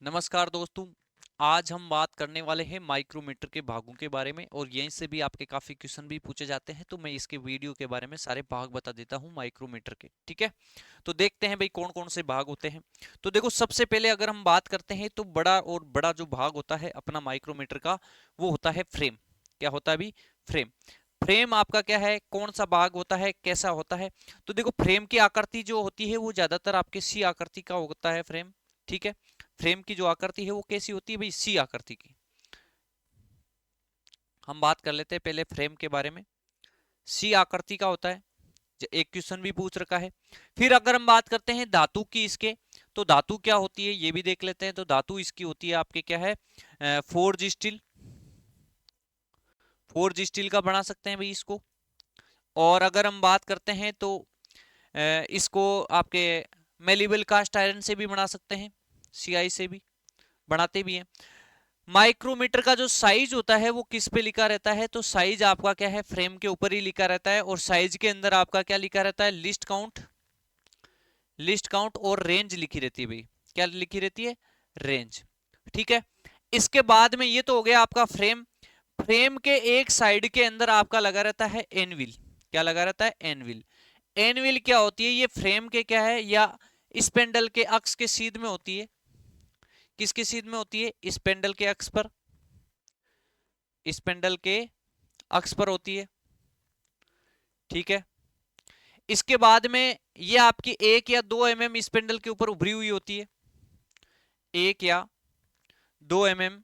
नमस्कार दोस्तों। आज हम बात करने वाले हैं माइक्रोमीटर के भागों के बारे में और यहीं से भी आपके काफी क्वेश्चन भी पूछे जाते हैं, तो मैं इसके वीडियो के बारे में सारे भाग बता देता हूं माइक्रोमीटर के। ठीक है, तो देखते हैं भाई कौन कौन से भाग होते हैं। तो देखो, सबसे पहले अगर हम बात करते हैं तो बड़ा जो भाग होता है अपना माइक्रोमीटर का, वो होता है फ्रेम। क्या होता है अभी? फ्रेम। फ्रेम आपका क्या है, कौन सा भाग होता है, कैसा होता है? तो देखो, फ्रेम की आकृति जो होती है वो ज्यादातर आपके सी आकृति का होता है फ्रेम। ठीक है, फ्रेम की जो आकृति है वो कैसी होती है भाई? सी आकृति की। हम बात कर लेते हैं पहले फ्रेम के बारे में। सी आकृति का होता है, एक क्वेश्चन भी पूछ रखा है। फिर अगर हम बात करते हैं धातु की इसके, तो धातु क्या होती है ये भी देख लेते हैं। तो धातु इसकी होती है आपके क्या है, फोर्ज स्टील। फोर्ज स्टील का बना सकते हैं भाई इसको। और अगर हम बात करते हैं तो इसको आपके मेलिबल कास्ट आयरन से भी बना सकते हैं, सीआई से भी बनाते भी हैं। माइक्रोमीटर का जो साइज होता है वो किस पे लिखा रहता है? तो साइज आपका क्या है, फ्रेम के ऊपर ही लिखा रहता है। और साइज के अंदर आपका क्या लिखा रहता है? लिस्ट काउंट और रेंज लिखी रहती है भाई। क्या लिखी रहती है? रेंज। ठीक है, इसके बाद में ये तो हो गया आपका फ्रेम। फ्रेम के एक साइड के अंदर आपका लगा रहता है एनविल। क्या लगा रहता है? एनविल। एनविल क्या होती है? ये फ्रेम के क्या है, या स्पेंडल के अक्ष के सीध में होती है। किसके सीध में होती है? स्पेंडल के अक्ष पर। स्पेंडल के अक्ष पर होती है। ठीक है, इसके बाद में ये आपकी 1 या 2 mm स्पेंडल के ऊपर उभरी हुई होती है। 1 या 2 mm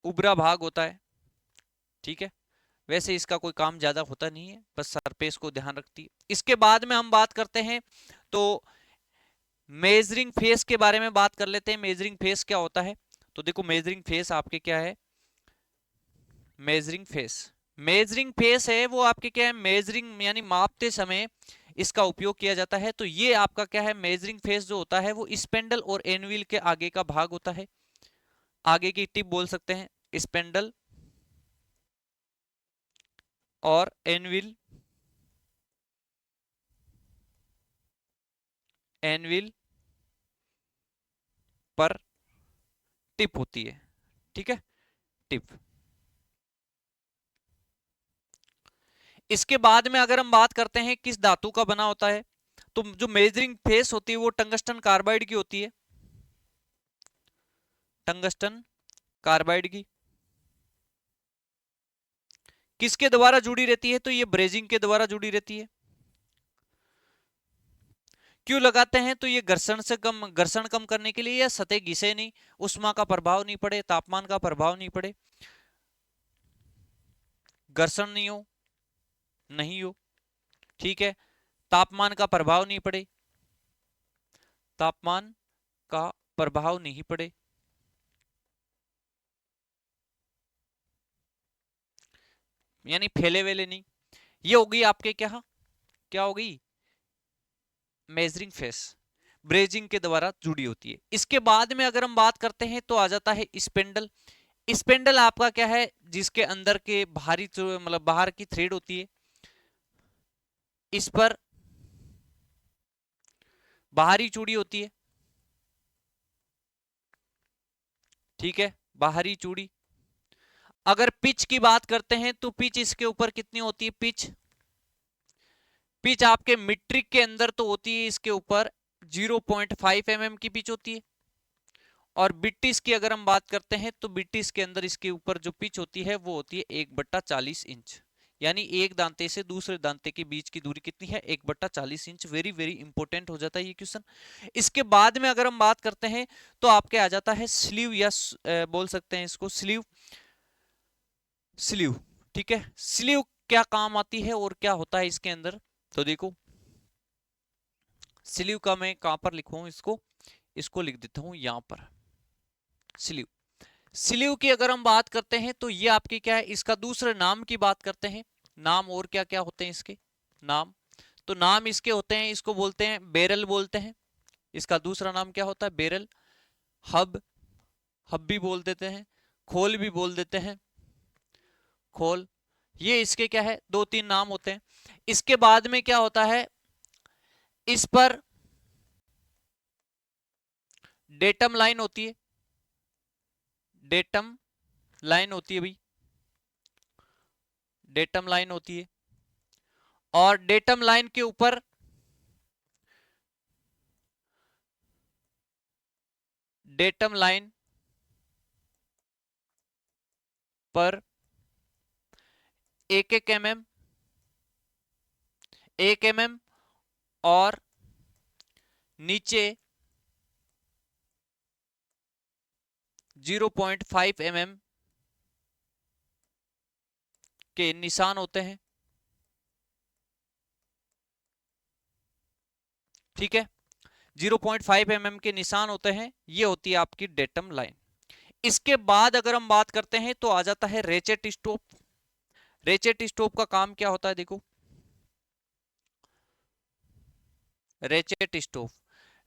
उभरा भाग होता है। ठीक है, वैसे इसका कोई काम ज्यादा होता नहीं है, बस सरफेस को ध्यान रखती है। इसके बाद में हम बात करते हैं तो मेजरिंग फेस के बारे में बात कर लेते हैं। मेजरिंग फेस क्या होता है? तो देखो, मेजरिंग फेस आपके क्या है? Measuring face. मेजरिंग फेस है वो आपके क्या है? मेजरिंग यानी मापते समय इसका उपयोग किया जाता है। तो ये आपका क्या है? मेजरिंग फेस जो होता है वो स्पेंडल और एनविल के आगे का भाग होता है। आगे की टिप बोल सकते हैं, स्पेंडल और एनविल। एनविल पर टिप होती है। ठीक है, टिप। इसके बाद में अगर हम बात करते हैं किस धातु का बना होता है, तो जो मेजरिंग फेस होती है वो टंगस्टन कार्बाइड की होती है। टंगस्टन कार्बाइड की। किसके द्वारा जुड़ी रहती है? तो ये ब्रेजिंग के द्वारा जुड़ी रहती है। क्यों लगाते हैं? तो ये घर्षण कम करने के लिए, या सतह घिसे नहीं, उष्मा का प्रभाव नहीं पड़े, तापमान का प्रभाव नहीं पड़े, घर्षण नहीं हो। ठीक है, तापमान का प्रभाव नहीं पड़े, तापमान का प्रभाव नहीं पड़े। यानी फैले वेले नहीं। ये होगी आपके क्या क्या होगी? Measuring face. ब्रेजिंग के द्वारा जुड़ी होती है। इसके बाद में अगर हम बात करते हैं तो आ जाता है स्पेंडल। स्पेंडल आपका क्या है? जिसके अंदर के बाहरी मतलब बाहर की थ्रेड होती है, इस पर बाहरी चूड़ी होती है। ठीक है, बाहरी चूड़ी। अगर पिच की बात करते हैं तो पिच इसके ऊपर कितनी होती है? पिच पिच आपके मीट्रिक के अंदर तो होती है इसके ऊपर 0.5 mm की पिच होती है। और बिट्टीस की अगर हम बात करते हैं तो बिट्टीस के अंदर इसके ऊपर जो पिच होती है वो होती है 1/40 इंच। यानी एक दांते से दूसरे दांते के बीच की दूरी कितनी है? 1/40 इंच। वेरी वेरी इंपॉर्टेंट हो जाता है ये क्वेश्चन। इसके बाद में अगर हम बात करते हैं तो आपके आ जाता है स्लीव, या बोल सकते हैं इसको स्लीव। स्लीव। ठीक है, स्लीव क्या काम आती है और क्या होता है इसके अंदर? तो देखो, स्लीव का मैं कहां पर लिखूं इसको? इसको लिख देता हूं यहां पर, स्लीव। स्लीव की अगर हम बात करते हैं तो ये आपकी क्या है? इसका दूसरे नाम की बात करते हैं। नाम और क्या क्या होते हैं इसके नाम? तो नाम इसके होते हैं, इसको बोलते हैं बेरल बोलते हैं। इसका दूसरा नाम क्या होता है? बेरल। हब, हब भी बोल देते हैं, खोल भी बोल देते हैं, खोल। ये इसके क्या है? 2-3 नाम होते हैं। इसके बाद में क्या होता है? इस पर डेटम लाइन होती है, डेटम लाइन होती है भाई, डेटम लाइन होती है, और डेटम लाइन के ऊपर डेटम लाइन पर 1 mm और नीचे 0.5 mm के निशान होते हैं। ठीक है, 0.5 mm के निशान होते हैं, ये होती है आपकी डेटम लाइन। इसके बाद अगर हम बात करते हैं तो आ जाता है रेचेट स्टोप। रेचेट स्टोप का काम क्या होता है, देखो रेचेट स्टोप,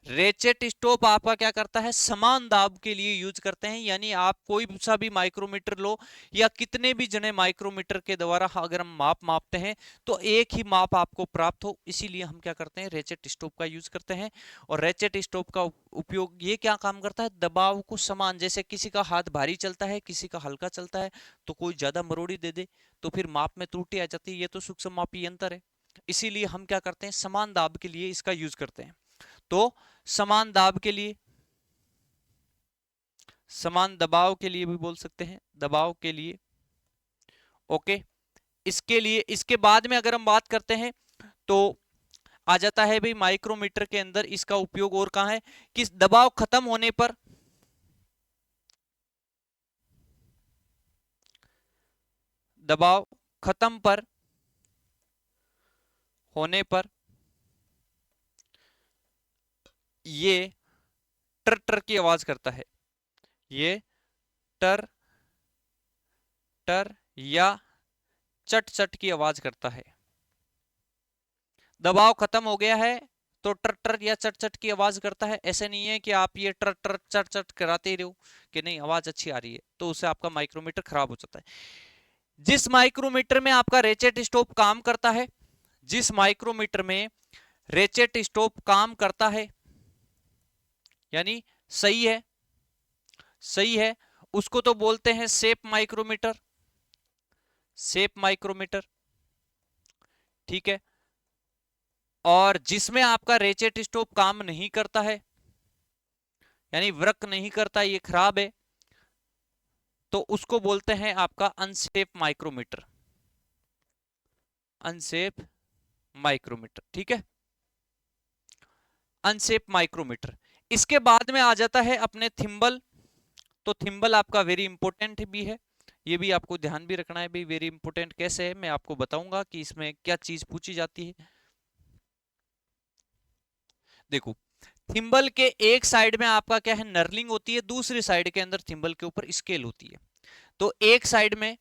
रेचेट स्टोप आपका क्या करता है, समान दाब के लिए यूज करते हैं। यानी आप कोई सा भी माइक्रोमीटर लो या कितने भी जने माइक्रोमीटर के द्वारा अगर हम माप मापते हैं तो एक ही माप आपको प्राप्त हो, इसीलिए हम क्या करते हैं, रेचेट स्टोप का यूज करते हैं। और रेचेट स्टोप का उपयोग ये क्या काम करता है, दबाव को समान, जैसे किसी का हाथ भारी चलता है किसी का हल्का चलता है, तो कोई ज्यादा मरोड़ी दे दे तो फिर माप में त्रुटि आ जाती है, ये तो सूक्ष्म मापी यंत्र है। इसीलिए हम क्या करते हैं, समान दाब के लिए इसका यूज करते हैं। तो समान दाब के लिए, समान दबाव के लिए भी बोल सकते हैं, दबाव के लिए। ओके, इसके लिए इसके बाद में अगर हम बात करते हैं तो आ जाता है भाई माइक्रोमीटर के अंदर इसका उपयोग और कहां है, कि दबाव खत्म होने पर, दबाव खत्म पर होने पर ये टर टर की आवाज करता है, ये टर टर या चट चट की आवाज करता है। दबाव खत्म हो गया है तो टर टर या चट चट की आवाज करता है। ऐसे नहीं है कि आप ये टर टर चट चट कराते ही रहो कि नहीं आवाज अच्छी आ रही है, तो उससे आपका माइक्रोमीटर खराब हो जाता है। जिस माइक्रोमीटर में आपका रेचेट स्टॉप काम करता है, जिस माइक्रोमीटर में रेचेट स्टॉप काम करता है यानी सही है, सही है, उसको तो बोलते हैं सेप माइक्रोमीटर, सेप माइक्रोमीटर। ठीक है, और जिसमें आपका रेचेट स्टॉप काम नहीं करता है यानी वर्क नहीं करता, ये खराब है, तो उसको बोलते हैं आपका अनसेफ माइक्रोमीटर, अनसेफ माइक्रोमीटर। ठीक है, अनसेफ माइक्रोमीटर। इसके बाद में आ जाता है अपने थिम्बल। तो थिम्बल आपका वेरी इंपॉर्टेंट भी है, ये भी आपको ध्यान भी रखना है भाई, वेरी इंपॉर्टेंट कैसे है मैं आपको बताऊंगा कि इसमें क्या चीज पूछी जाती है। देखो, थिम्बल के एक साइड में आपका क्या है, नर्लिंग होती है, दूसरी साइड के अंदर थिम्बल के ऊपर स्केल होती है। तो एक साइड में,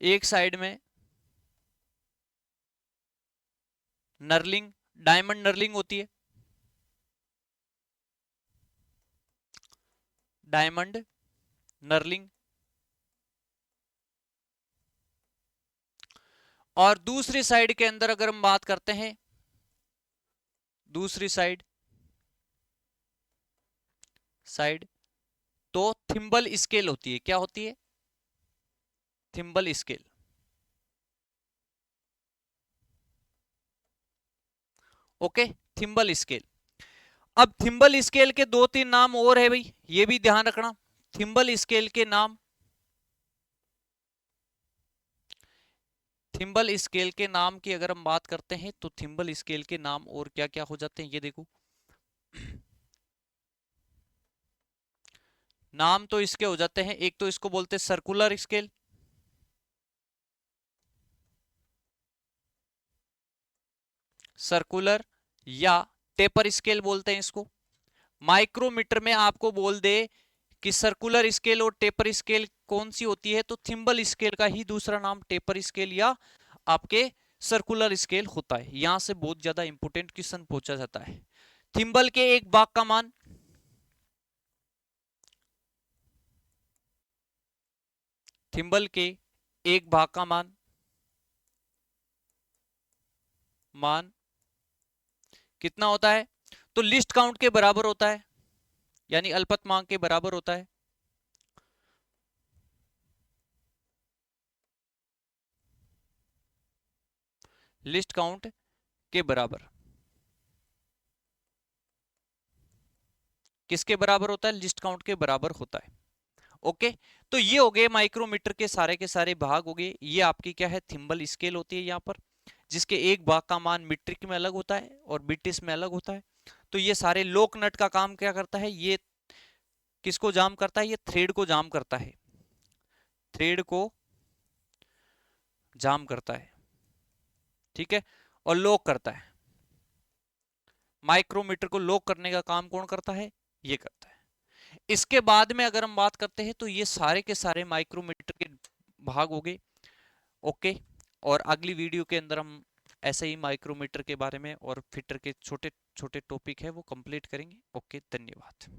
एक साइड में नर्लिंग, डायमंड नर्लिंग होती है, डायमंड नर्लिंग, और दूसरी साइड के अंदर अगर हम बात करते हैं, दूसरी साइड, साइड तो थिम्बल स्केल होती है। क्या होती है, thimble scale. Okay, thimble scale. अब थिम्बल स्केल के दो तीन नाम और है भाई, ये भी ध्यान रखना। थिम्बल स्केल के नाम, थिम्बल स्केल के नाम की अगर हम बात करते हैं तो थिम्बल स्केल के नाम और क्या क्या हो जाते हैं, ये देखो। नाम तो इसके हो जाते हैं, एक तो इसको बोलते हैं सर्कुलर स्केल, सर्कुलर या टेपर स्केल बोलते हैं इसको। माइक्रोमीटर में आपको बोल दे कि सर्कुलर स्केल और टेपर स्केल कौन सी होती है, तो थिम्बल स्केल का ही दूसरा नाम टेपर स्केल या आपके सर्कुलर स्केल होता है। यहां से बहुत ज्यादा इंपोर्टेंट क्वेश्चन पूछा जाता है। थिम्बल के एक भाग का मान, थिम्बल के एक भाग का मान मान कितना होता है? तो लिस्ट काउंट के बराबर होता है, यानी अल्पतमांक के बराबर होता है। लिस्ट काउंट के बराबर किसके बराबर होता है? लिस्ट काउंट के बराबर होता है। ओके, तो ये हो गए माइक्रोमीटर के सारे भाग हो गए। ये आपकी क्या है? थिम्बल स्केल होती है यहाँ पर, जिसके एक भाग का मान मीट्रिक में अलग होता है और ब्रिटिश में अलग होता है। तो ये सारे लोक नट का काम क्या करता है? ये किसको जाम करता है? ये थ्रेड को जाम करता है, थ्रेड को जाम करता है, ठीक है, और लॉक करता है। माइक्रोमीटर को लॉक करने का काम कौन करता है? ये करता है। इसके बाद में अगर हम बात करते हैं तो ये सारे के सारे माइक्रोमीटर के भाग हो गए। ओके, और अगली वीडियो के अंदर हम ऐसे ही माइक्रोमीटर के बारे में और फिटर के छोटे छोटे टॉपिक है वो कंप्लीट करेंगे। ओके, धन्यवाद।